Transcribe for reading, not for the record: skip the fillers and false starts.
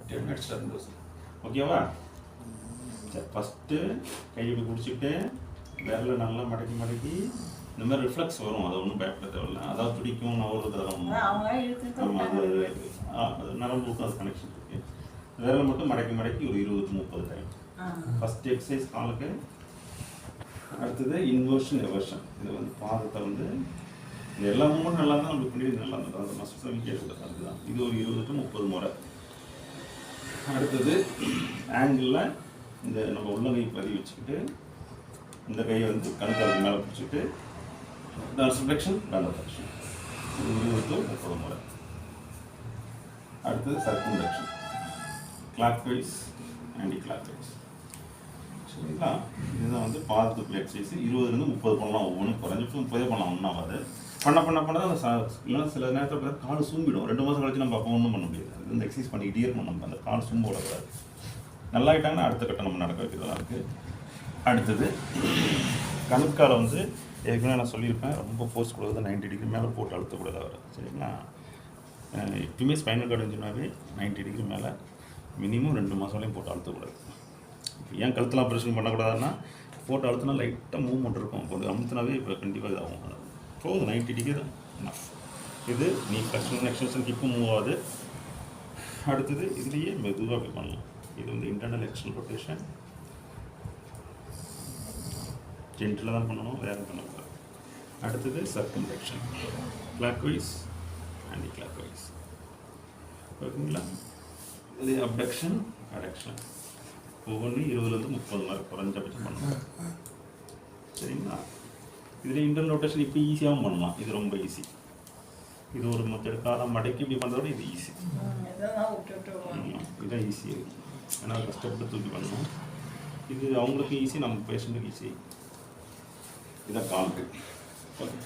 10 minutes இருந்து ஓகேவா? சரி, ஃபஸ்ட்டு கை இப்படி பிடிச்சிட்டு விரல நல்லா மடக்கி மடக்கி இந்த மாதிரி ரிஃப்ளெக்ஸ் வரும், அதை ஒன்றும் பயப்பட தேவையில்லை. அதாவது துடிக்கும் நவறது அதெல்லாம் ஆமாம், அது நரம்புக்கும் அது கனெக்ஷன் இருக்குது. விரலை மட்டும் மடக்கி மடக்கி ஒரு 20-30 டைம். ஃபஸ்ட் எக்ஸசைஸ் காலுக்கு. அடுத்தது இன்வர்ஷன் எவர்ஷன். இது வந்து பாதத்தை வந்து இது எல்லா மூமெண்ட்டும் நல்லா தான் நம்மளுக்கு பின்னாடி நல்லா இருந்தது, அந்த மசில்ஸ் வீக்காக அதுதான். இது ஒரு 20-30 முறை. அடுத்தது ஆங்கிளில் இந்த நம்ம உள்ளங்கை பதிவு வச்சுக்கிட்டு இந்த கையை வந்து கணுக்காலுக்கு மேலே பிடிச்சிட்டு டார்சல் ஃப்ளெக்ஷன் 20-30 முறை. அடுத்தது circumflexion, clockwise anticlockwise. சரிங்களா? இதுதான் வந்து பாதத்துக்குள்ள எக்ஸசைஸ். 20-30 பண்ணலாம், ஒவ்வொன்றும் குறைஞ்சிட்டு 30 பண்ணலாம், ஒன்றாவது பண்ண தான் இல்லைன்னா சில நேரத்தில் பார்த்தா கால் சூம்பிடும். 2 மாதம் கழிச்சு நம்ம அப்போ ஒன்றும் பண்ண முடியாது. அது வந்து எக்ஸசைஸ் பண்ணிக்கிட்டே இருக்கணும், நம்ம அந்த கால் சூம்ப விடக்கூடாது. நல்லா ஆகிட்டாங்கன்னா அடுத்த கட்டம் நம்ம நடக்க வைக்கிறதெல்லாம் இருக்குது. அடுத்தது கணுக்காலை வந்து ஏற்கனவே நான் சொல்லியிருப்பேன், ரொம்ப ஃபோர்ஸ் கொடுக்குறது 90 டிகிரி மேலே போட்டு அழுத்தக்கூடாது அவர். சரிங்களா? எப்பயுமே ஸ்பைனல் கார்டு இருந்துச்சுனாவே 90 டிகிரி மேலே மினிமம் 2 மாதம் வரையும் போட்டு அழுத்தக்கூடாது. ஏன் கழுத்தில் ஆப்ரேஷன் பண்ணக்கூடாதுன்னா போட்டு அழுத்தினா லைட்டாக மூவ்மெண்ட் இருக்கும், போட்டு அமுத்தினாவே இப்போ கண்டிப்பாக இதாகும். போகுது 90 டிகிரி தான் enough. இது நீ ஃப்ளெக்ஷன் எக்ஸ்டென்ஷன் ஹிப்பும் மூவ் ஆகுது. அடுத்தது இதுலேயே மெதுவாக அப்படி பண்ணலாம். இது வந்து இன்டர்னல் எக்ஸ்டர்னல் ரொட்டேஷன், ஜென்டில் தான் பண்ணணும், வேறு பண்ணக்கூடாது. அடுத்தது circumflexion, clockwise anticlockwise. ஓகேங்களா? இது அப்டக்ஷன் அடக்ஷன். ஒவ்வொன்று 20-30 முறை குறைஞ்சபட்சம் பண்ணணும். சரிங்களா? இதில் இன்டர்னல் ரொட்டேஷன் இப்போ ஈஸியாகவும் பண்ணலாம். இது ரொம்ப ஈஸி. இது ஒரு மெத்தட், காலம் மடக்கி இப்படி பண்ணுறதோட இது ஈஸி. இதுதான் ஈஸி. ஏன்னா கஷ்டப்பட்டு தூக்கி பண்ணணும். இது அவங்களுக்கு ஈஸி, நம்ம பேஷண்ட்டுக்கு ஈஸி. இதான் காலுக்கு. ஓகே.